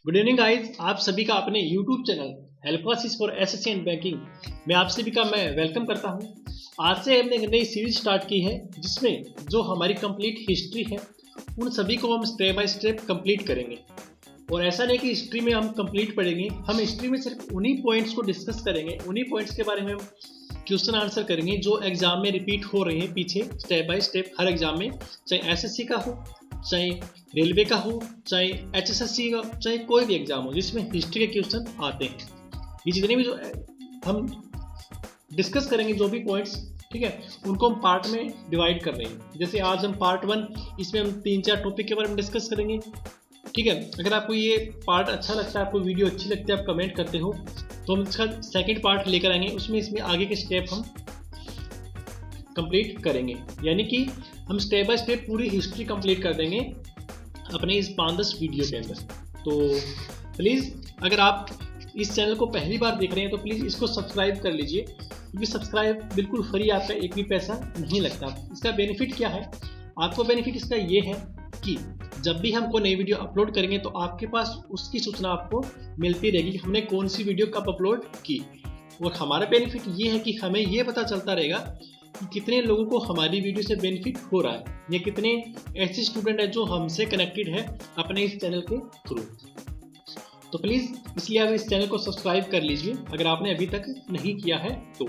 Good evening guys, आप सभी का अपने YouTube channel help us for SSC and banking में आप सभी का मैं वेलकम करता हूं। आज से हमने एक नई सीरीज स्टार्ट की है जिसमें जो हमारी कंप्लीट हिस्ट्री है उन सभी को हम स्टेप बाय स्टेप कंप्लीट करेंगे। और ऐसा नहीं कि हिस्ट्री में हम कंप्लीट पढ़ेंगे, हम हिस्ट्री में सिर्फ उन्हीं पॉइंट्स को डिस्कस करेंगे, उन्हीं पॉइंट्स के बारे में हम क्वेश्चन आंसर करेंगे जो एग्जाम में रिपीट हो रहे हैं पीछे step by step her exam में, चाहे एसएससी का हो, चाहे रेलवे का हो, चाहे एचएसएससी का, चाहे कोई भी एग्जाम हो जिसमें हिस्ट्री के क्वेश्चन आते हैं। ये जितने भी जो हम डिस्कस करेंगे जो भी पॉइंट्स, ठीक है, उनको हम पार्ट में डिवाइड कर रहे हैं। जैसे आज हम पार्ट 1, इसमें हम 3-4 टॉपिक के बारे में डिस्कस करेंगे, ठीक है। अगर आपको ये पार्ट अच्छा लगता है, आपको वीडियो अच्छी लगती है, आप कमेंट करते हो तो हम इसका सेकंड पार्ट लेकर आएंगे, उसमें आगे के स्टेप हम कंप्लीट करेंगे। यानी कि हम स्टेप बाय स्टेप पूरी हिस्ट्री कंप्लीट कर देंगे अपने इस 5-10 वीडियो के अंदर। तो प्लीज़ अगर आप इस चैनल को पहली बार देख रहे हैं तो प्लीज़ इसको सब्सक्राइब कर लीजिए, क्योंकि सब्सक्राइब बिल्कुल फ्री, आपका एक भी पैसा नहीं लगता। इसका बेनिफिट क्या है? आपको बेनिफिट इसका ये है कि जब भी हम कोई नई वीडियो अपलोड करेंगे तो आपके पास उसकी सूचना आपको मिलती रहेगी कि हमने कौन सी वीडियो कब अपलोड की। और हमारा बेनिफिट ये है कि हमें ये पता चलता रहेगा कि कितने लोगों को हमारी वीडियो से बेनिफिट हो रहा है, या कितने ऐसे स्टूडेंट हैं जो हमसे कनेक्टेड है अपने इस चैनल के थ्रू। तो प्लीज़ इसलिए आप इस चैनल को सब्सक्राइब कर लीजिए अगर आपने अभी तक नहीं किया है तो।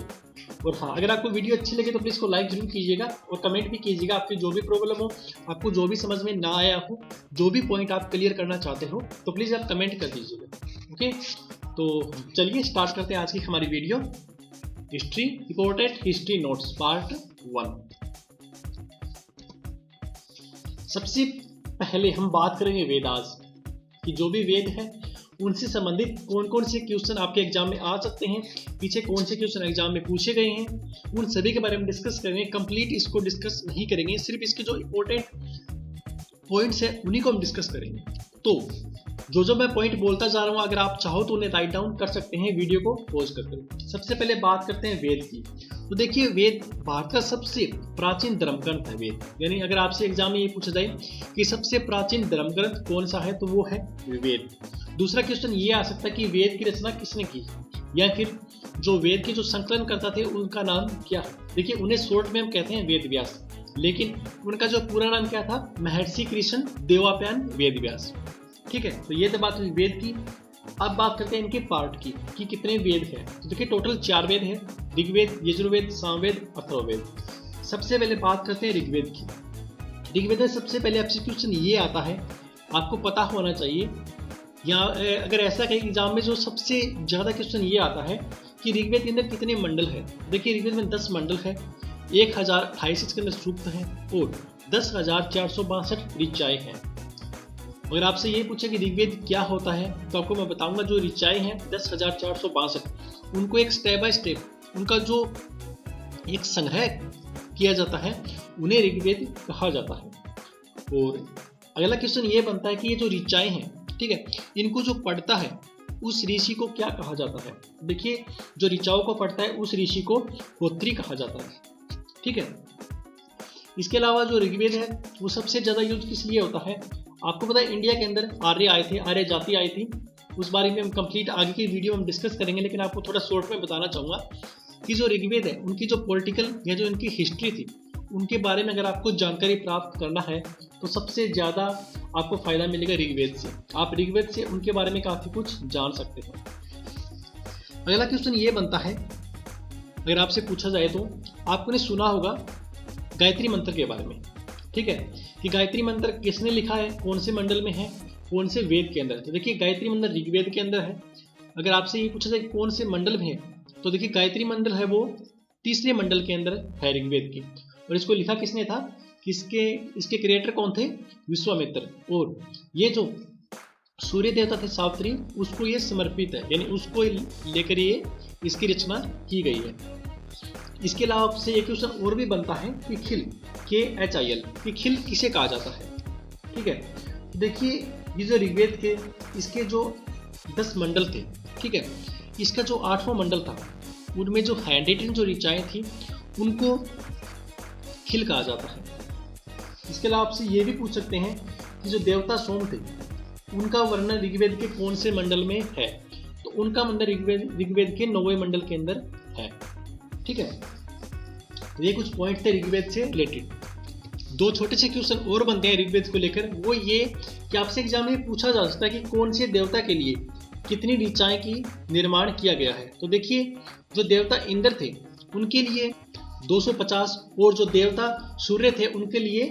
और हाँ, अगर आपको वीडियो अच्छी लगे तो प्लीज़ इसको लाइक जरूर कीजिएगा और कमेंट भी कीजिएगा। आपकी जो भी प्रॉब्लम हो, आपको जो भी समझ में ना आया हो, जो भी पॉइंट आप क्लियर करना चाहते हो, तो प्लीज़ आप कमेंट कर दीजिएगा। ओके, तो चलिए स्टार्ट करते हैं आज की हमारी video. History important history notes part 1। सबसे पहले हम बात करेंगे वेदास कि जो भी वेद है उनसे संबंधित कौन कौन से क्वेश्चन आपके एग्जाम में आ सकते हैं, पीछे कौन से क्वेश्चन एग्जाम में पूछे गए हैं, उन सभी के बारे में डिस्कस करेंगे। कंप्लीट इसको डिस्कस नहीं करेंगे, सिर्फ इसके जो इंपॉर्टेंट पॉइंट्स है उन्हीं को हम डिस्कस करेंगे। तो जो मैं पॉइंट बोलता जा रहा हूँ, अगर आप चाहो तो उन्हें राइट डाउन कर सकते हैं वीडियो को पॉज करके। सबसे पहले बात करते हैं वेद की। तो देखिए, वेद भारत का सबसे प्राचीन धर्म ग्रंथ है वेद। यानी अगर आपसे एग्जाम में ये पूछा जाए कि सबसे प्राचीन धर्म ग्रंथ कौन सा है, तो वो है वेद। दूसरा क्वेश्चन ये आ सकता है कि वेद की रचना किसने की, या फिर जो वेद के जो संकलन करता थे उनका नाम क्या है। देखिए, उन्हें शॉर्ट में हम कहते हैं वेद व्यास, लेकिन उनका जो पूरा नाम क्या था, महर्षि कृष्ण देवपायन वेद व्यास। ठीक है, तो ये तो बात हुई वेद की। अब बात करते हैं इनके पार्ट की कि कितने वेद हैं। तो देखिए, टोटल 4 वेद हैं, ऋग्वेद, यजुर्वेद, सामवेद, अथर्ववेद। सबसे पहले बात करते हैं ऋग्वेद की। ऋग्वेद में सबसे पहले आपसे क्वेश्चन ये आता है, आपको पता होना चाहिए, या अगर ऐसा कहीं एग्जाम में जो सबसे ज़्यादा क्वेश्चन ये आता है कि ऋग्वेद के अंदर कितने मंडल है। देखिए, ऋग्वेद में 10 मंडल है, 1028 इसके अंदर सूक्त हैं और 10,462 ऋचाएँ हैं। अगर आपसे ये पूछे कि ऋग्वेद क्या होता है, तो आपको मैं बताऊंगा जो ऋचाएँ हैं 10,462, उनको एक स्टेप बाय स्टेप उनका जो एक संग्रह किया जाता है उन्हें ऋग्वेद कहा जाता है। और अगला क्वेश्चन ये बनता है कि ये जो ऋचाएँ हैं, ठीक है, इनको जो पढ़ता है उस ऋषि को क्या कहा जाता है। देखिए, जो ऋचाओं को पढ़ता है उस ऋषि को होत्री कहा जाता है। ठीक है, इसके अलावा जो ऋग्वेद है वो सबसे ज़्यादा यूज किस लिए होता है। आपको पता है, इंडिया के अंदर आर्य आए थे, आर्य जाति आई थी। उस बारे में हम कंप्लीट आगे की वीडियो में डिस्कस करेंगे, लेकिन आपको थोड़ा शॉर्ट में बताना चाहूँगा कि जो ऋग्वेद है उनकी जो पॉलिटिकल या जो इनकी हिस्ट्री थी उनके बारे में अगर आपको जानकारी प्राप्त करना है तो सबसे ज़्यादा आपको फ़ायदा मिलेगा ऋग्वेद से। आप ऋग्वेद से उनके बारे में काफ़ी कुछ जान सकते हैं। अगला क्वेश्चन ये बनता है, अगर आपसे पूछा जाए तो आपने सुना होगा गायत्री मंत्र के बारे में, ठीक है, कि गायत्री मंत्र किसने लिखा है, कौन से मंडल में है, कौन से वेद के अंदर। तो देखिए, गायत्री मंत्र ऋग्वेद के अंदर है। अगर आपसे ये पूछा जाए कौन से मंडल में है, तो देखिए गायत्री मंडल है वो 3रे मंडल के अंदर है ऋग्वेद की। और इसको लिखा किसने था, इसके क्रिएटर कौन थे, विश्वामित्र। और ये जो सूर्य देवता थे सावित्री, उसको ये समर्पित है, यानी उसको लेकर ये इसकी रचना की गई है। इसके अलावा आपसे एक क्वेश्चन और भी बनता है कि खिल, KHIL, कि खिल किसे कहा जाता है। ठीक है, देखिए, ये जो ऋग्वेद के इसके जो 10 मंडल थे, ठीक है, इसका जो 8वां मंडल था उनमें जो हैंडराइटिंग जो ऋचाएँ थी उनको खिल कहा जाता है। इसके अलावा आपसे ये भी पूछ सकते हैं कि जो देवता सोम थे, उनका वर्णन ऋग्वेद के कौन से मंडल में है? तो उनका मंडल ऋग्वेद के 9वें मंडल के अंदर है। ठीक है, तो ये कुछ पॉइंट थे ऋग्वेद से रिलेटेड। दो छोटे से क्वेश्चन और बनते हैं ऋग्वेद को लेकर, वो ये कि आपसे एग्जाम में पूछा जा सकता है कि कौन से देवता के लिए कितनी ऋचाएं की निर्माण किया गया है। तो देखिए, जो देवता इंद्र थे उनके लिए 250 और जो देवता सूर्य थे उनके लिए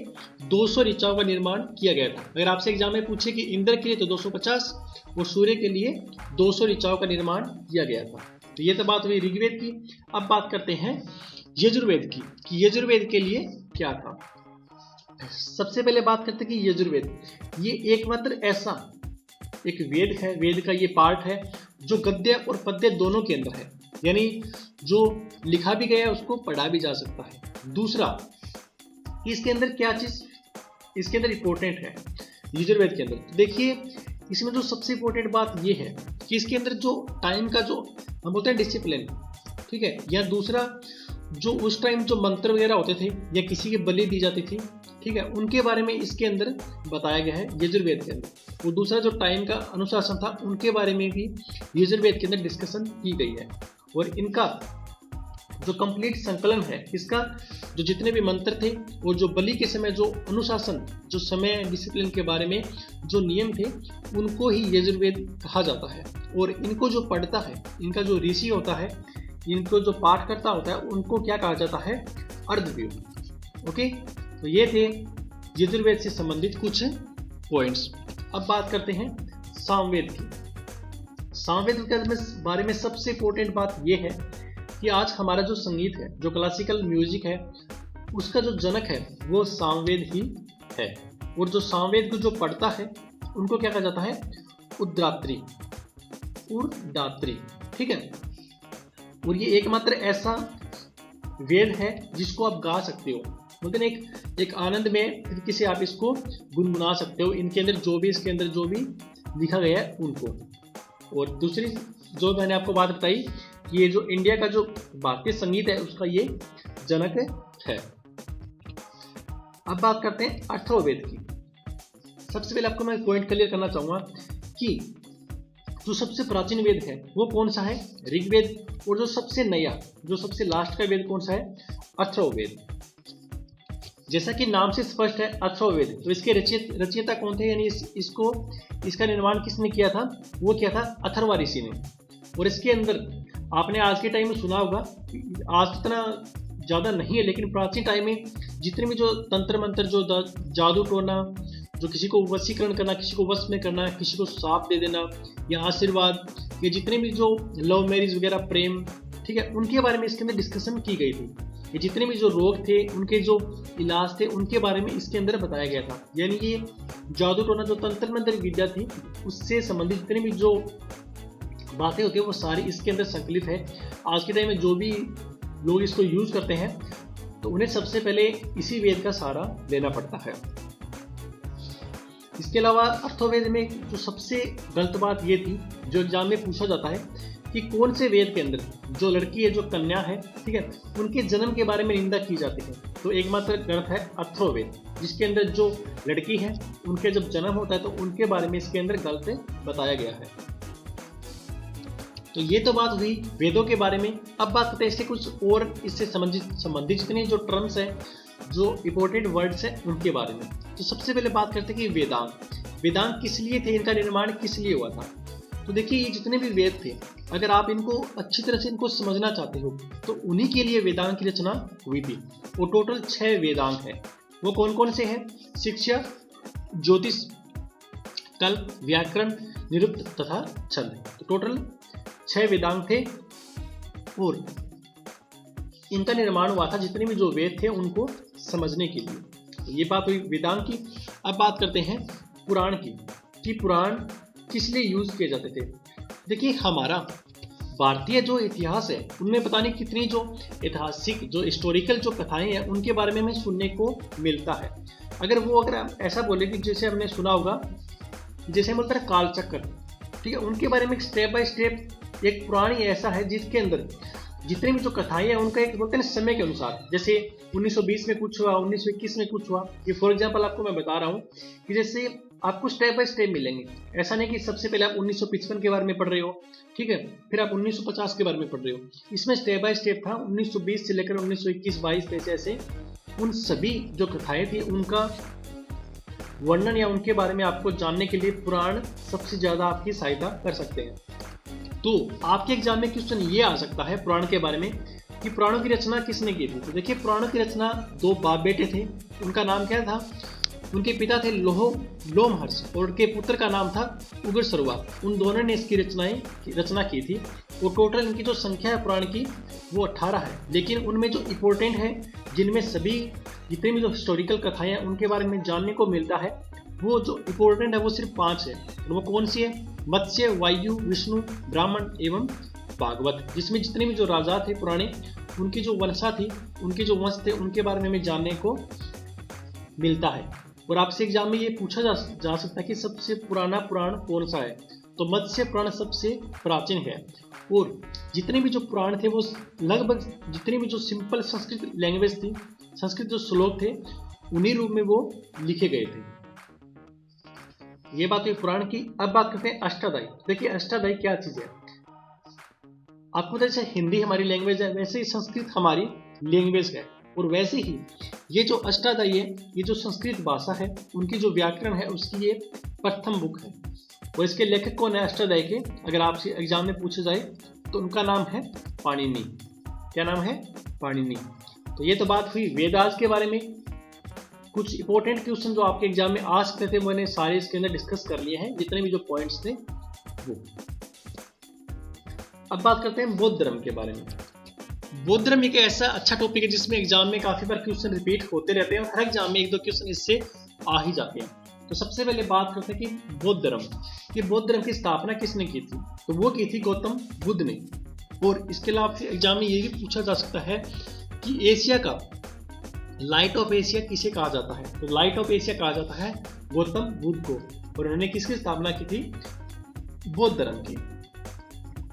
200 ऋचाओं का निर्माण किया गया था। अगर आपसे एग्जाम में पूछे कि इंद्र के लिए तो 250 और सूर्य के लिए 200 ऋचाओं का निर्माण किया गया था। तो ये तो बात हुई ऋग्वेद की। अब बात करते हैं यजुर्वेद की कि यजुर्वेद के लिए क्या था। सबसे पहले बात करते हैं कि यजुर्वेद ये एकमात्र ऐसा एक वेद है, वेद का ये पार्ट है जो गद्य और पद्य दोनों के अंदर है, यानी जो लिखा भी गया है उसको पढ़ा भी जा सकता है। दूसरा, इसके अंदर क्या चीज इसके अंदर इंपॉर्टेंट है यजुर्वेद के अंदर, देखिए इसमें जो सबसे इंपॉर्टेंट बात ये है कि इसके अंदर जो टाइम का जो हम बोलते हैं डिसिप्लिन, ठीक है, या दूसरा जो उस टाइम जो मंत्र वगैरह होते थे या किसी की बलि दी जाती थी, ठीक है, उनके बारे में इसके अंदर बताया गया है यजुर्वेद के अंदर। और दूसरा जो टाइम का अनुशासन था उनके बारे में भी यजुर्वेद के अंदर डिस्कशन की गई है। और इनका जो कंप्लीट संकलन है, इसका जो जितने भी मंत्र थे और जो बलि के समय जो अनुशासन, जो समय डिसिप्लिन के बारे में जो नियम थे, उनको ही यजुर्वेद कहा जाता है। और इनको जो पढ़ता है, इनका जो ऋषि होता है, इनको जो पाठकर्ता होता है, उनको क्या कहा जाता है? अर्धव्यू। ओके, तो ये थे यजुर्वेद से संबंधित कुछ पॉइंट्स। अब बात करते हैं सामवेद की। सामवेद के बारे में सबसे इंपॉर्टेंट बात ये है कि आज हमारा जो संगीत है, जो क्लासिकल म्यूजिक है, उसका जो जनक है वो सामवेद ही है। और जो सामवेद को जो पढ़ता है उनको क्या कहा जाता है? उद्रात्री, उर्दात्री। ठीक है, और ये एकमात्र ऐसा वेद है जिसको आप गा सकते हो, मतलब एक आनंद में तरीके से आप इसको गुनगुना सकते हो, इनके अंदर इसके अंदर जो भी लिखा गया है उनको। और दूसरी जो मैंने आपको बात बताई कि ये जो इंडिया का जो भारतीय संगीत है उसका ये जनक है। अब बात करते हैं अथर्ववेद की। सबसे पहले आपको मैं पॉइंट क्लियर करना चाहूंगा कि जो सबसे प्राचीन वेद है वो कौन सा है? ऋग्वेद। और जो सबसे नया, जो सबसे लास्ट का वेद कौन सा है? अथर्ववेद। जैसा कि नाम से स्पष्ट है अथर्ववेद, तो इसके रचयिता कौन थे, यानी इसका निर्माण किसने किया था? वो किया था अथर्वा ऋषि ने। और इसके अंदर आपने आज के टाइम में सुना होगा, आज इतना ज़्यादा नहीं है, लेकिन प्राचीन टाइम में जितने भी जो तंत्र मंत्र, जो जादू टोना, जो किसी को वशीकरण करना, किसी को वश में करना, किसी को साप दे देना या आशीर्वाद, ये जितने भी जो लव मैरिज वगैरह, प्रेम, ठीक है, उनके बारे में इसके अंदर डिस्कशन की गई थी। ये जितने भी जो रोग थे, उनके जो इलाज थे, उनके बारे में इसके अंदर बताया गया था। यानी ये जादू टोना, जो तंत्र मंत्र विद्या थी, उससे संबंधित जितनी भी जो बातें होती है वो सारी इसके अंदर संकलित है। आज के टाइम में जो भी लोग इसको यूज करते हैं तो उन्हें सबसे पहले इसी वेद का सहारा लेना पड़ता है। इसके अलावा अथर्ववेद में जो सबसे गलत बात ये थी, जो एग्जाम में पूछा जाता है कि कौन से वेद के अंदर जो लड़की है, जो कन्या है, ठीक है, उनके जन्म के बारे में निंदा की जाती है। तो एकमात्र ग्रंथ है अथर्ववेद, जिसके अंदर जो लड़की है उनके जब जन्म होता है तो उनके बारे में इसके अंदर गलत बताया गया है। तो ये तो बात हुई वेदों के बारे में। अब बात करते हैं इसके कुछ और इससे संबंधित जितने जो टर्म्स हैं, जो इंपॉर्टेंट वर्ड्स हैं, उनके बारे में। तो सबसे पहले बात करते हैं कि वेदांत किस लिए थे, इनका निर्माण किस लिए हुआ था। तो देखिए, ये जितने भी वेद थे, अगर आप इनको अच्छी तरह से इनको समझना चाहते हो तो उन्हीं के लिए वेदांत की रचना हुई थी। वो टोटल 6 वेदांत हैं। वो कौन कौन से हैं? शिक्षा, ज्योतिष, कल्प, व्याकरण, निरुक्त तथा छंद। तो टोटल 6 वेदांत थे और इनका निर्माण हुआ था जितने भी जो वेद थे उनको समझने के लिए। तो ये बात हुई वेदांत की। अब बात करते हैं पुराण की कि पुराण किस लिए यूज किए जाते थे। देखिए, हमारा भारतीय जो इतिहास है उनमें पता नहीं कितनी जो ऐतिहासिक, जो हिस्टोरिकल जो कथाएं हैं, उनके बारे में हमें सुनने को मिलता है। अगर ऐसा बोले कि जैसे हमने सुना होगा, जैसे हम बोलते हैं कालचक्र, ठीक है, उनके बारे में स्टेप बाय स्टेप एक पुराण ही ऐसा है जिसके अंदर जितने भी जो कथाएं हैं उनका एक बोलते हैं ना समय के अनुसार, जैसे 1920 में कुछ हुआ, 1921 में कुछ हुआ, ये फॉर एग्जांपल आपको मैं बता रहा हूँ कि जैसे आपको स्टेप बाय स्टेप मिलेंगे। ऐसा नहीं कि सबसे पहले आप 1955 के बारे में पढ़ रहे हो, ठीक है, फिर आप 1950 के बारे में पढ़ रहे हो। इसमें स्टेप बाय स्टेप था, 1920 से लेकर 1921-22 ऐसे ऐसे उन सभी जो कथाएं थी उनका वर्णन या उनके बारे में आपको जानने के लिए पुराण सबसे ज्यादा आपकी सहायता कर सकते हैं। तो आपके एग्जाम में क्वेश्चन ये आ सकता है पुराण के बारे में कि पुराणों की रचना किसने की थी। तो देखिए, पुराणों की रचना दो बाप बेटे थे, उनका नाम क्या था, उनके पिता थे लोमहर्ष और उनके पुत्र का नाम था उग्रसर्वा। उन दोनों ने इसकी रचना की थी। और टोटल इनकी जो संख्या है पुराण की वो 18 है, लेकिन उनमें जो इम्पोर्टेंट है, जिनमें सभी जितने भी जो हिस्टोरिकल कथाएं हैं उनके बारे में जानने को मिलता है, वो जो इम्पोर्टेंट है वो सिर्फ 5 है। और वो कौन सी है, मत्स्य, वायु, विष्णु, ब्राह्मण एवं भागवत, जिसमें जितने भी जो राजा थे पुराने, उनकी जो वंशा थी, उनके जो वंश थे, उनके बारे में हमें जानने को मिलता है। और आपसे एग्जाम में ये पूछा जा सकता है कि सबसे पुराना पुराण कौन सा है, तो मत्स्य पुराण सबसे प्राचीन है। और जितने भी जो पुराण थे वो लगभग जितनी भी जो सिंपल संस्कृत लैंग्वेज थी, संस्कृत जो श्लोक थे, उन्हीं रूप में वो लिखे गए थे। ये बात हुई पुराण की। अब बात करते हैं अष्टाध्यायी। देखिए, अष्टाध्यायी क्या चीज है, आपको पता है जैसे हिंदी हमारी लैंग्वेज है, वैसे ही संस्कृत हमारी लैंग्वेज है। और वैसे ही ये जो अष्टाध्यायी है, ये जो संस्कृत भाषा है, उनकी जो व्याकरण है उसकी ये प्रथम बुक है। और इसके लेखक कौन है अष्टाध्यायी के, अगर आपसे एग्जाम में पूछे जाए तो उनका नाम है पाणिनि। क्या नाम है, पाणिनि। तो ये तो बात हुई वेदास के बारे में। कुछ इंपॉर्टेंट क्वेश्चन जो आपके एग्जाम में आ सकते थे मैंने सारे इसके अंदर डिस्कस कर लिए हैं, जितने भी जो पॉइंट्स थे वो। अब बात करते हैं बौद्ध धर्म के बारे में। बौद्ध धर्म एक ऐसा अच्छा टॉपिक है जिसमें एग्जाम में काफी बार क्वेश्चन रिपीट होते रहते हैं और हर एग्जाम में एक दो क्वेश्चन इससे आ ही जाते हैं। तो सबसे पहले बात करते हैं कि बौद्ध धर्म, कि बौद्ध धर्म की स्थापना किसने की थी, तो वो की थी गौतम बुद्ध ने। और इसके अलावा एग्जाम में ये भी पूछा जा सकता है कि एशिया का लाइट ऑफ एशिया किसे कहा जाता है, तो लाइट ऑफ एशिया कहा जाता है गौतम बुद्ध को। और उन्होंने किसकी स्थापना की थी, बौद्ध धर्म की।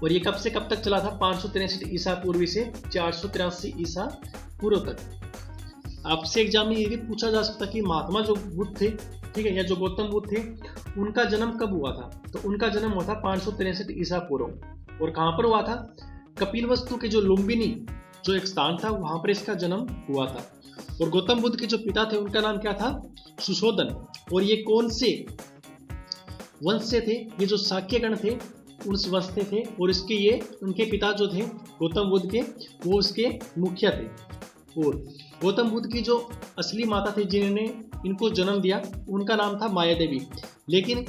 और ये कब से कब तक चला था, 563 ईसा पूर्व से 483 ईसा पूर्व तक। आपसे एग्जाम में ये भी पूछा जा सकता कि महात्मा जो बुद्ध थे, ठीक है, या जो गौतम बुद्ध थे, उनका जन्म कब हुआ था, तो उनका जन्म हुआ था 563 ईसा पूर्व। और कहाँ पर हुआ था, कपिलवस्तु के जो लुम्बिनी जो एक स्थान था वहां पर इसका जन्म हुआ था। और गौतम बुद्ध के जो पिता थे उनका नाम क्या था, सुशोधन। और ये कौन से वंश से थे, ये जो शाक्यगण थे उस वंश से थे। और इसके ये उनके पिता जो थे गौतम बुद्ध के, वो उसके मुखिया थे। और गौतम बुद्ध की जो असली माता थी जिन्होंने इनको जन्म दिया, उनका नाम था माया देवी। लेकिन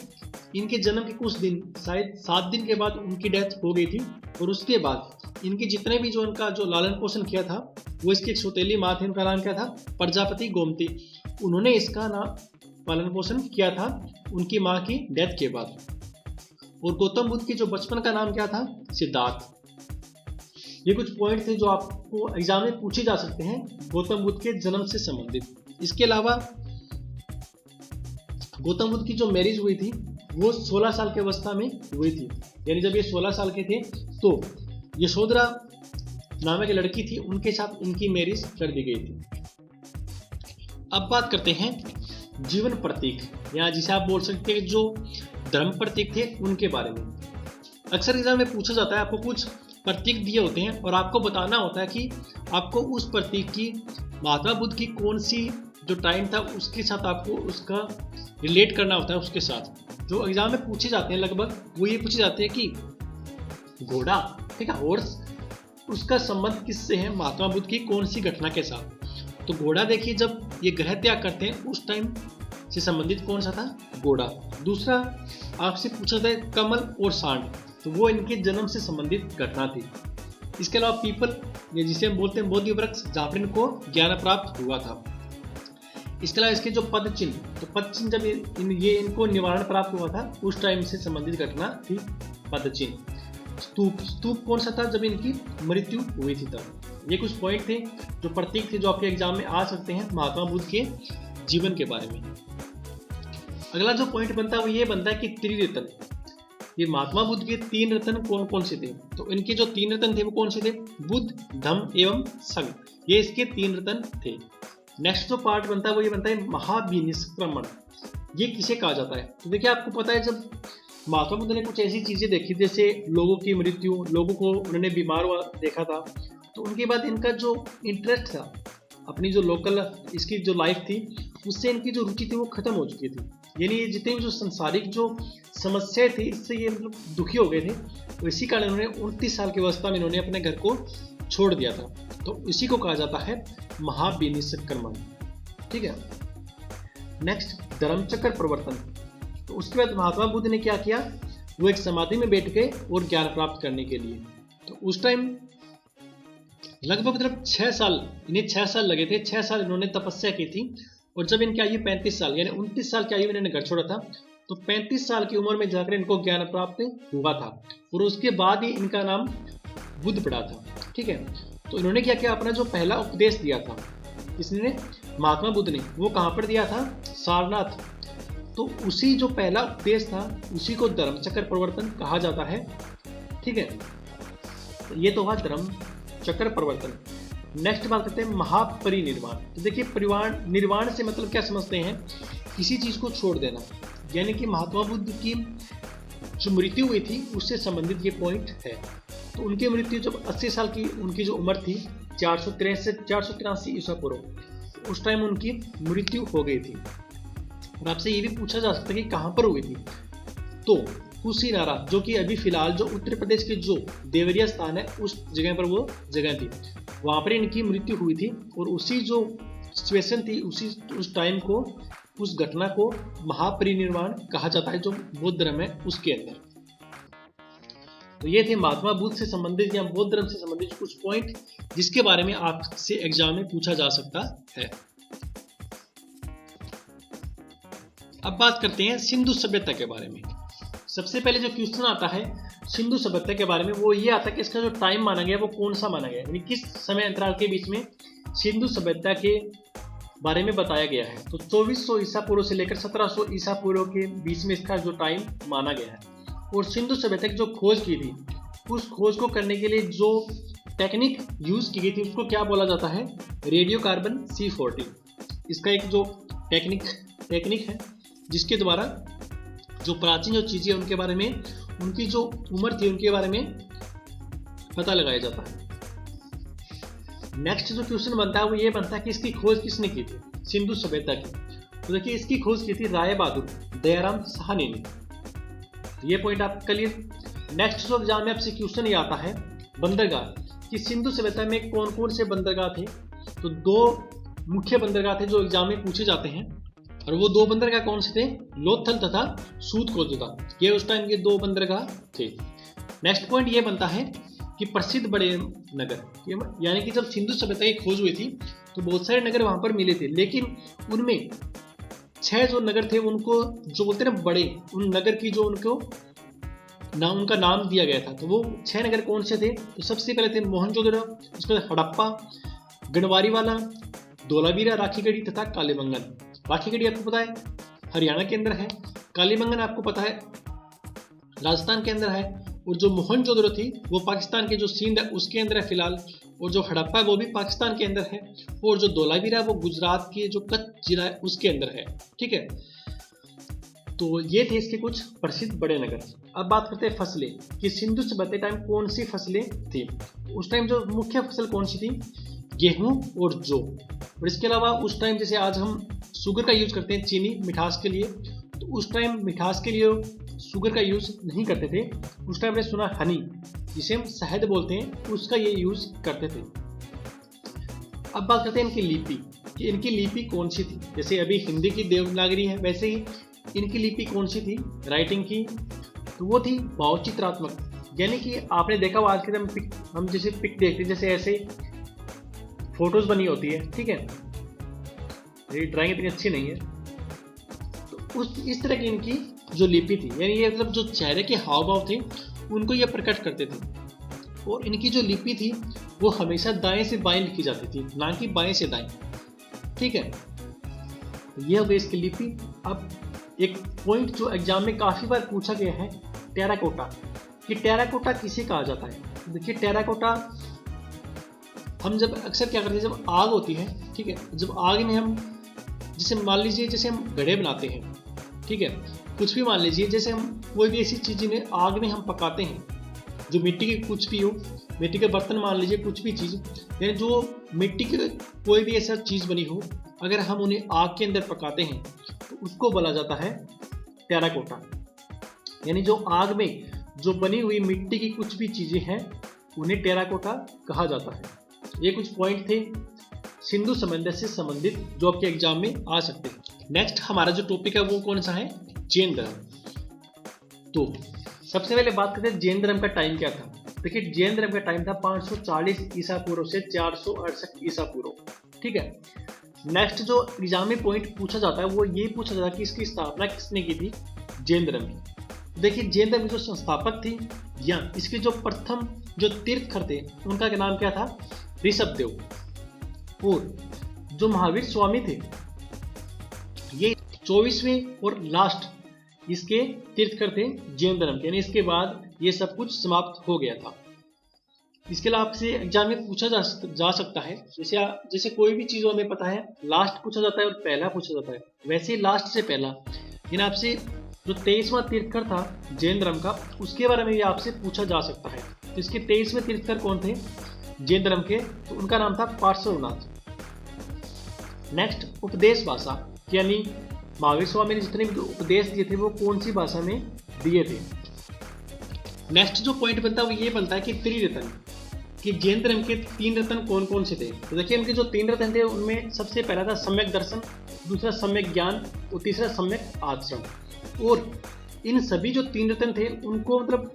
इनके जन्म के कुछ दिन, शायद 7 दिन के बाद उनकी डेथ हो गई थी। और उसके बाद इनके जितने भी जो इनका जो लालन पोषण किया था, वो इसकी एक सौतेली माँ थी, उनका नाम क्या था, प्रजापति गोमती। उन्होंने इसका नाम पालन पोषण किया था उनकी माँ की डेथ के बाद। और गौतम बुद्ध के जो बचपन का नाम क्या था, सिद्धार्थ। ये कुछ पॉइंट थे जो आपको एग्जाम में पूछे जा सकते हैं गौतम बुद्ध के जन्म से संबंधित। इसके अलावा गौतम बुद्ध की जो मैरिज हुई थी वो 16 साल की अवस्था में हुई थी। यानी जब ये 16 साल के थे तो यशोधरा नामक लड़की थी, उनके साथ इनकी मैरिज कर दी गई थी। अब बात करते हैं जीवन प्रतीक, या जिसे आप बोल सकते हैं जो धर्म प्रतीक थे उनके बारे में। अक्सर एग्जाम में पूछा जाता है, आपको कुछ प्रतीक दिए होते हैं और आपको बताना होता है कि आपको उस प्रतीक की महात्मा बुद्ध की कौन सी जो टाइम था उसके साथ आपको उसका रिलेट करना होता है उसके साथ। जो एग्जाम में पूछे जाते हैं लगभग वो ये पूछे जाते हैं कि घोड़ा, ठीक है, हॉर्स, उसका संबंध किससे है महात्मा बुद्ध की कौन सी घटना के साथ। तो घोड़ा देखिए, जब ये ग्रह त्याग करते हैं उस टाइम से संबंधित कौन सा था, घोड़ा। दूसरा आपसे पूछा जाए कमल और सांड, तो वो इनके जन्म से संबंधित घटना थी। इसके अलावा पीपल, ये जिसे हम बोलते हैं बोधि वृक्ष, जहाँ पर इनको ज्ञान प्राप्त हुआ था। इसके अलावा इसके जो पद चिन्ह, तो पद चिन्ह जब ये इनको निवारण प्राप्त हुआ था उस टाइम से संबंधित घटना थी पद चिन्ह। स्तूप कौन सा था, जब इनकी मृत्यु हुई थी तब। ये कुछ पॉइंट थे जो प्रतीक थे जो आपके एग्जाम में आ सकते हैं महात्मा बुद्ध के जीवन के बारे में। अगला जो पॉइंट बनता है वो ये बनता है कि त्रिरत्न, ये महात्मा बुद्ध के 3 रत्न कौन कौन से थे? तो इनके जो 3 रत्न थे वो कौन से थे? बुद्ध, धम्म एवं संघ, ये इसके 3 रत्न थे। नेक्स्ट जो पार्ट बनता है वो ये बनता है महाविनिष्क्रमण। ये किसे कहा जाता है? तो देखिए आपको पता है जब महात्मा बुद्ध ने कुछ ऐसी चीजें देखी जैसे लोगों की मृत्यु, लोगों को उन्होंने बीमार हुआ देखा था, तो उनके बाद इनका जो इंटरेस्ट था अपनी जो लोकल इसकी जो लाइफ थी उससे इनकी जो रुचि थी वो खत्म हो चुकी थी। यानी ये जितनी भी जो संसारिक जो समस्याएं थी इससे ये मतलब दुखी हो गए थे, तो इसी कारण उन्होंने 29 साल की अवस्था में इन्होंने अपने घर को छोड़ दिया था। तो इसी को कहा जाता है महाविनिष्क्रमण। ठीक है। नेक्स्ट धर्मचक्र प्रवर्तन। तो उसके बाद महात्मा बुद्ध ने क्या किया, वो एक समाधि में बैठ गए और ज्ञान प्राप्त करने के लिए। तो उस टाइम लगभग मतलब 6 साल, इन्हें 6 साल लगे थे। 6 साल इन्होंने तपस्या की थी और जब इनकी आयु 35 साल यानी 29 साल की आयु में इन्होंने घर छोड़ा था, तो 35 साल की उम्र में जाकर इनको ज्ञान प्राप्त हुआ था और उसके बाद ही इनका नाम बुद्ध पड़ा था। ठीक है। तो इन्होंने क्या किया, अपना जो पहला उपदेश दिया था इसने महात्मा बुद्ध ने, वो कहाँ पर दिया था? सारनाथ। तो उसी जो पहला उपदेश था उसी को धर्मचक्र प्रवर्तन कहा जाता है। ठीक है। तो ये तो हुआ धर्मचक्र प्रवर्तन। नेक्स्ट बात करते हैं महापरिनिर्वाण। तो देखिए परिवार निर्वाण से मतलब क्या समझते हैं? किसी चीज को छोड़ देना। यानी कि महात्मा बुद्ध की जो मृत्यु हुई थी उससे संबंधित ये पॉइंट है। तो उनकी मृत्यु जब 80 साल की उनकी जो उम्र थी 483 ईसा पूर्व, उस टाइम उनकी मृत्यु हो गई थी। और आपसे ये भी पूछा जा सकता है कि कहाँ पर हुई थी? तो कुशीनारा, जो कि अभी फिलहाल जो उत्तर प्रदेश के जो देवरिया स्थान है उस जगह पर वो जगह थी, वहाँ पर इनकी मृत्यु हुई थी। और उसी जो सिचुएशन थी उस टाइम को, उस घटना को महापरिनिर्वाण कहा जाता है जो बौद्ध धर्म है उसके अंदर। तो ये थे महात्मा बुद्ध से संबंधित या बौद्ध धर्म से संबंधित कुछ पॉइंट जिसके बारे में आपसे एग्जाम में पूछा जा सकता है। अब बात करते हैं सिंधु सभ्यता के बारे में। सबसे पहले जो क्वेश्चन आता है सिंधु सभ्यता के बारे में वो ये आता है कि इसका जो टाइम माना गया वो कौन सा माना गया है, यानी किस समय अंतराल के बीच में सिंधु सभ्यता के बारे में बताया गया है। तो 2400 ईसा पूर्व से लेकर 1700 ईसा पूर्व के बीच में इसका जो टाइम माना गया है। और सिंधु सभ्यता की जो खोज की थी उस खोज को करने के लिए जो टेक्निक यूज की गई थी उसको क्या बोला जाता है? Radio carbon C40। इसका एक जो टेक्निक है जिसके द्वारा जो प्राचीन जो चीजें उनके बारे में, उनकी जो उम्र थी उनके बारे में पता लगाया जाता है। नेक्स्ट जो क्वेश्चन बनता है वो ये बनता है कि इसकी खोज किसने की थी सिंधु सभ्यता की? तो देखिए इसकी खोज की थी राय बहादुर दयाराम साहनी ने। ये पॉइंट आप क्लियर। नेक्स्ट जो एग्जाम में आपसे क्वेश्चन ये आता है बंदरगाह, कि सिंधु सभ्यता में कौन कौन से बंदरगाह थे? तो 2 मुख्य बंदरगाह थे जो एग्जाम में पूछे जाते हैं, और वो 2 बंदरगाह कौन से थे? लोथल तथा सूतकोजुदा। ये उस टाइम के 2 बंदरगाह थे। नेक्स्ट पॉइंट ये बनता है कि प्रसिद्ध बड़े नगर, यानी कि जब सिंधु सभ्यता की खोज हुई थी तो बहुत सारे नगर वहां पर मिले थे, लेकिन उनमें 6 जो नगर थे उनको जो बोलते हैं ना बड़े, उन नगर की जो उनको नाम, उनका नाम दिया गया था। तो वो 6 नगर कौन से थे? तो सबसे पहले थे मोहनजोदड़ो, उसके बाद हड़प्पा, गढ़वारीवाला, धोलावीरा, राखीगढ़ी तथा कालीबंगन। राखीगढ़ी आपको पता है हरियाणा के अंदर है, कालीबंगन आपको पता है राजस्थान के अंदर है, और जो मोहनजोदड़ो थी वो पाकिस्तान के जो सिंध है उसके अंदर है फिलहाल, और जो हड़प्पा है वो भी पाकिस्तान के अंदर है, और जो धोलावीरा वो गुजरात के जो कच्छ जिला है उसके अंदर है। ठीक है। तो ये थे इसके कुछ प्रसिद्ध बड़े नगर। अब बात करते हैं फसलें, कि सिंधु सभ्यता टाइम कौन सी फसलें थी? उस टाइम जो मुख्य फसल कौन सी थी? गेहूं और जौ। और इसके अलावा उस टाइम जैसे आज हम शुगर का यूज करते हैं चीनी मिठास के लिए, तो उस टाइम मिठास के लिए शुगर का यूज नहीं करते थे। उस टाइम मैंने सुना हनी, जिसे हम शहद बोलते हैं, उसका ये यूज करते थे। अब बात करते हैं इनकी लिपि, कि इनकी लिपि कौन सी थी? जैसे अभी हिंदी की देवनागरी है वैसे ही इनकी लिपि कौन सी थी राइटिंग की? तो वो थी भावचित्रात्मक। यानी कि आपने देखा वो आज के टाइम हम जैसे पिक देखते हैं, जैसे ऐसे फोटोज बनी होती है, ठीक है, ये ड्राइंग इतनी अच्छी नहीं है, तो इस तरह की इनकी जो लिपि थी, यानी ये मतलब जो चेहरे के हाव भाव थे उनको ये प्रकट करते थे। और इनकी जो लिपि थी वो हमेशा दाएं से बाएं लिखी जाती थी, ना कि बाएं से दाएं। ठीक है, ये हो गई इसकी लिपि। अब एक पॉइंट जो एग्जाम में काफी बार पूछा गया है टेराकोटा। ये टेराकोटा किसे कहा जाता है? देखिए टेराकोटा हम जब अक्सर क्या करते हैं, जब आग होती है, ठीक है, जब आग में हम जैसे मान लीजिए जैसे हम घड़े बनाते हैं, ठीक है, कुछ भी मान लीजिए जैसे हम कोई भी ऐसी चीज़ में आग में हम पकाते हैं, जो मिट्टी की कुछ भी हो, मिट्टी के बर्तन मान लीजिए, कुछ भी चीज़, यानी जो मिट्टी की कोई भी ऐसा चीज़ बनी हो, अगर हम उन्हें आग के अंदर पकाते हैं तो उसको बोला जाता है टेराकोटा। यानी जो आग में जो बनी हुई मिट्टी की कुछ भी चीज़ें हैं उन्हें टेराकोटा कहा जाता है। ये कुछ पॉइंट थे सिंधु सभ्यता से संबंधित जो आपके एग्जाम में आ सकते हैं। नेक्स्ट हमारा जो टॉपिक है वो कौन सा है? जैन धर्म। तो सबसे पहले बात करते हैं जैन धर्म का टाइम क्या था। देखिए जैन धर्म का टाइम था 540 ईसा पूर्व से 468 ईसा पूर्व, ठीक है। नेक्स्ट जो एग्जाम में पॉइंट पूछा जाता है वो ये पूछा जाता है कि इसकी स्थापना किसने की थी? जैन धर्म की। देखिए जैन धर्म की जो संस्थापक थी या इसके जो प्रथम जो तीर्थकर थे उनका नाम क्या था? ऋषभदेव। और जो महावीर स्वामी थे ये 24वें और लास्ट इसके तीर्थकर थे जैन धर्म के, यानी इसके बाद ये सब कुछ समाप्त हो गया था। इसके अलावा आपसे एग्जाम में पूछा जा सकता है, जैसे कोई भी चीज़ हमें पता है लास्ट पूछा जाता है और पहला पूछा जाता है, वैसे ही लास्ट से पहला, यानी आपसे जो 23वां तीर्थकर था जैन धर्म का उसके बारे में ये आपसे पूछा जा सकता है। तो इसके 23वें तीर्थकर कौन थे जैन धर्म के? तो उनका नाम था पार्श्वनाथ। नेक्स्ट उपदेश भाषा, यानी महावीर स्वामी ने जितने भी उपदेश दिए थे वो कौन सी भाषा में दिए थे। नेक्स्ट जो पॉइंट बनता है वो ये बनता है कि त्रिरत्न, कि जैन धर्म के 3 रत्न कौन कौन से थे। तो देखिए उनके जो 3 रत्न थे उनमें सबसे पहला था सम्यक दर्शन, दूसरा सम्यक ज्ञान और तीसरा सम्यक आचरण। और इन सभी जो 3 रत्न थे उनको मतलब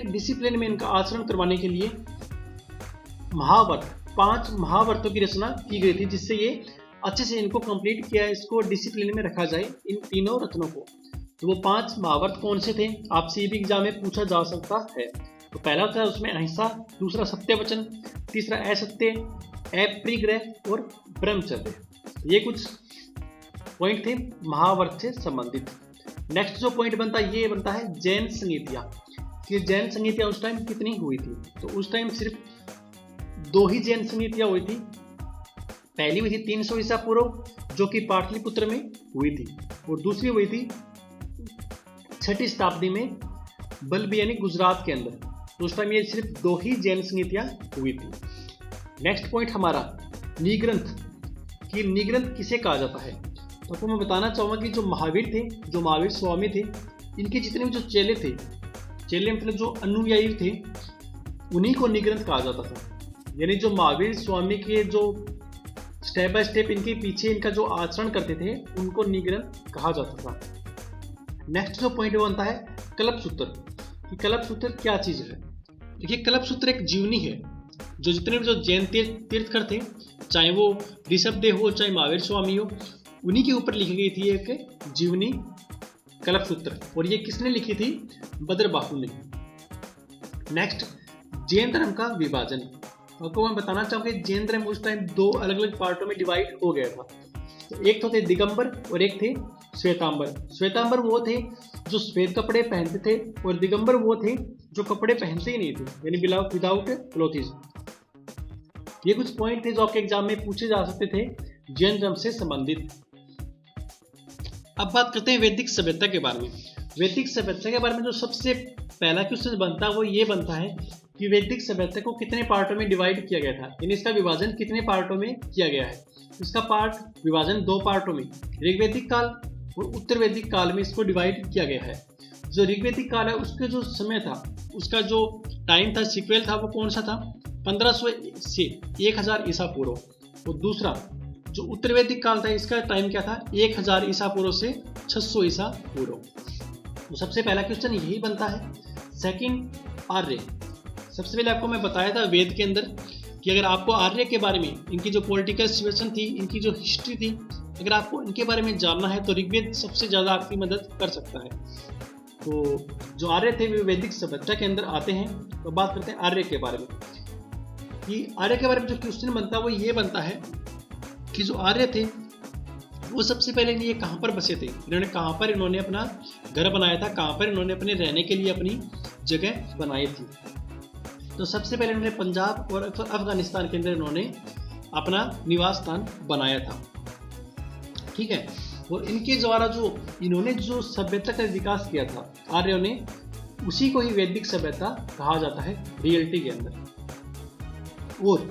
डिसिप्लिन में इनका आचरण करवाने के लिए महावर्त 5 महावर्तों की रचना की गई थी, जिससे ये अच्छे से इनको कंप्लीट किया है, इसको डिसिप्लिन में रखा जाए इन तीनों रत्नों को। तो वो 5 महावर्त कौन से थे आपसे ये भी एग्जाम में पूछा जा सकता है। तो पहला था उसमें अहिंसा, दूसरा सत्य वचन, तीसरा असत्य, अपरिग्रह और ब्रह्मचर्य। ये कुछ पॉइंट थे महावर्त से संबंधित। नेक्स्ट जो पॉइंट बनता है ये बनता है जैन संगीतियाँ, कि जैन संगीतियाँ उस टाइम कितनी हुई थी। तो उस टाइम सिर्फ 2 ही जैन संगीतियाँ हुई थी। पहली हुई थी 300 ईसा पूर्व जो कि पाटलिपुत्र में हुई थी, और दूसरी हुई थी 6ठी शताब्दी में बल्ब यानी गुजरात के अंदर। तो उस टाइम ये सिर्फ 2 ही जैन संगीतियाँ हुई थी। नेक्स्ट पॉइंट हमारा निग्रंथ, कि निग्रंथ किसे कहा जाता है। तो आपको मैं बताना चाहूँगा कि जो महावीर थे, जो महावीर स्वामी थे, इनके जितने भी जो चेले थे, चेले मतलब जो अनुयायी थे, उन्हीं को निग्रंथ कहा जाता था। यानी जो महावीर स्वामी के जो स्टेप बाय स्टेप इनके पीछे इनका जो आचरण करते थे उनको निग्रंथ कहा जाता था। नेक्स्ट जो पॉइंट बनता है कल्पसूत्र, कि कल्पसूत्र क्या चीज़ है। देखिए कल्पसूत्र एक जीवनी है, जो जितने भी जो जैन तीर्थकर थे, चाहे वो ऋषभदेव हो चाहे महावीर स्वामी हो, उन्हीं के ऊपर लिखी गई थी एक जीवनी कल्पसूत्र, और ये किसने लिखी थी? भद्रबाहु ने। नेक्स्ट जैन धर्म का विभाजन। आपको मैं बताना चाहूँगा कि जैन धर्म उस टाइम 2 अलग अलग पार्टों में डिवाइड हो गया था। तो एक तो थे दिगंबर और एक थे श्वेतांबर। श्वेतांबर वो थे जो श्वेत कपड़े पहनते थे, और दिगंबर वो थे जो कपड़े पहनते ही नहीं थे, यानी विदाउट क्लोथिज। ये कुछ पॉइंट थे जो आपके एग्जाम में पूछे जा सकते थे जैन धर्म से संबंधित। अब बात करते हैं वैदिक सभ्यता के बारे में। वैदिक सभ्यता के बारे में जो सबसे पहला क्वेश्चन बनता है वो ये बनता है कि वैदिक सभ्यता को कितने पार्टों में डिवाइड किया गया था, यानी इसका विभाजन कितने पार्टों में किया गया है। इसका विभाजन 2 पार्टों में, ऋग्वैदिक काल और उत्तर वैदिक काल में इसको डिवाइड किया गया है। जो ऋग्वैदिक काल है उसके जो समय था, उसका जो टाइम था, सीक्वल था, वो कौन सा था? 1500 से 1000 ईसा पूर्व। और दूसरा जो उत्तर वैदिक काल था इसका टाइम क्या था? 1000 ईसा पूर्व से 600 ईसा पूर्व। तो सबसे पहला क्वेश्चन यही बनता है। सेकंड आर्य। सबसे पहले आपको मैं बताया था वेद के अंदर कि अगर आपको आर्य के बारे में, इनकी जो पॉलिटिकल सिचुएशन थी, इनकी जो हिस्ट्री थी, अगर आपको इनके बारे में जानना है तो ऋग्वेद सबसे ज़्यादा आपकी मदद कर सकता है। तो जो आर्य थे वे वैदिक सभ्यता के अंदर आते हैं। तो बात करते हैं आर्य के बारे में, कि आर्य के बारे में जो क्वेश्चन बनता है वो ये बनता है कि जो आर्य थे वो सबसे पहले ये कहाँ पर बसे थे, इन्होंने कहाँ पर इन्होंने अपना घर बनाया था, कहाँ पर इन्होंने अपने रहने के लिए अपनी जगह बनाई थी। तो सबसे पहले इन्होंने पंजाब और अफगानिस्तान के अंदर इन्होंने अपना निवास स्थान बनाया था। ठीक है, और इनके द्वारा जो इन्होंने जो सभ्यता का विकास किया था आर्यों ने, उसी को ही वैदिक सभ्यता कहा जाता है रियलिटी के अंदर। और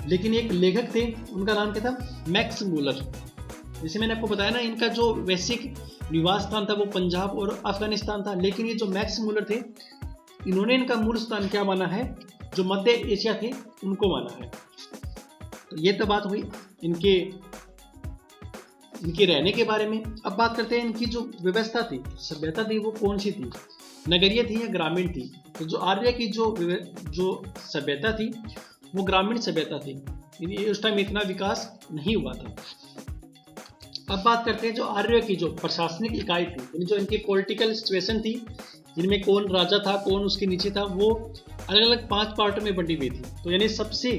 लेकिन एक लेखक थे, उनका नाम क्या था, मैक्स मूलर। जैसे मैंने आपको बताया ना, इनका जो वैश्विक निवास स्थान था वो पंजाब और अफगानिस्तान था, लेकिन ये जो मैक्स मूलर थे, इन्होंने इनका मूल स्थान क्या माना है, जो मध्य एशिया थे उनको माना है। तो ये तो बात हुई इनके रहने के बारे में। अब बात करते हैं इनकी जो व्यवस्था थी, सभ्यता थी, वो कौन सी थी, नगरीय थी या ग्रामीण थी। तो जो आर्य की जो सभ्यता थी वो ग्रामीण सभ्यता थी, उस टाइम इतना विकास नहीं हुआ था। अब बात करते हैं जो आर्य की जो प्रशासनिक इकाई थी, यानी जो इनकी पॉलिटिकल सिचुएशन थी, जिनमें कौन राजा था, कौन उसके नीचे था, वो अलग अलग 5 पार्टों में बंटी हुई थी। तो यानी सबसे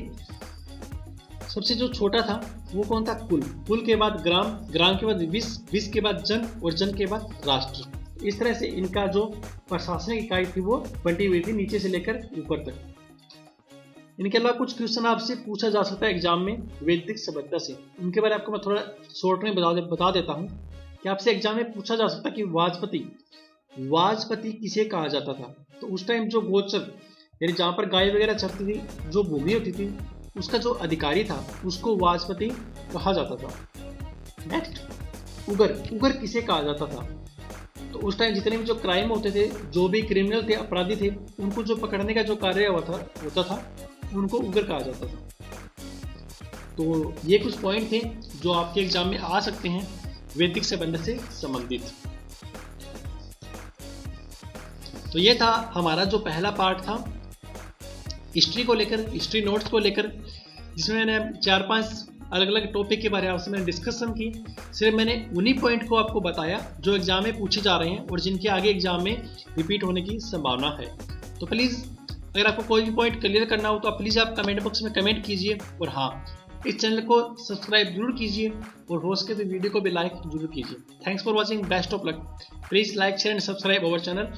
जो छोटा था वो कौन था, कुल के बाद ग्राम के बाद विश्व के बाद जन, और जन के बाद राष्ट्र। इस तरह से इनका जो प्रशासनिक इकाई थी वो बंटी हुई थी नीचे से लेकर ऊपर तक। इनके अलावा कुछ क्वेश्चन आपसे पूछा जा सकता है एग्जाम में वैदिक सभ्यता से, उनके बारे में आपको मैं थोड़ा शॉर्ट में बता देता हूँ कि आपसे एग्जाम में पूछा जा सकता है कि वाजपति किसे कहा जाता था। तो उस टाइम जो गोचर, यानी जहाँ पर गाय वगैरह चरती थी, जो भूमि होती थी, उसका जो अधिकारी था उसको वाजपति कहा जाता था। नेक्स्ट, उगर किसे कहा जाता था। तो उस टाइम जितने भी जो क्राइम होते थे, जो भी क्रिमिनल थे, अपराधी थे, उनको जो पकड़ने का जो कार्य होता था उनको उगर कहा जाता था। तो ये कुछ पॉइंट थे जो आपके एग्जाम में आ सकते हैं वैदिक सभ्यता से संबंधित। तो ये था हमारा जो पहला पार्ट था हिस्ट्री को लेकर, हिस्ट्री नोट्स को लेकर, जिसमें मैंने 4-5 अलग अलग टॉपिक के बारे में आपसे मैंने डिस्कशन की। सिर्फ मैंने उन्हीं पॉइंट को आपको बताया जो एग्जाम में पूछे जा रहे हैं और जिनके आगे एग्जाम में रिपीट होने की संभावना है। तो प्लीज़ अगर आपको कोई भी पॉइंट क्लियर करना हो तो प्लीज़ आप कमेंट बॉक्स में कमेंट कीजिए, और हाँ, इस चैनल को सब्सक्राइब जरूर कीजिए और हो सके तो वीडियो को भी लाइक जरूर कीजिए। Thanks for watching, best of luck. Please like, share and subscribe our channel.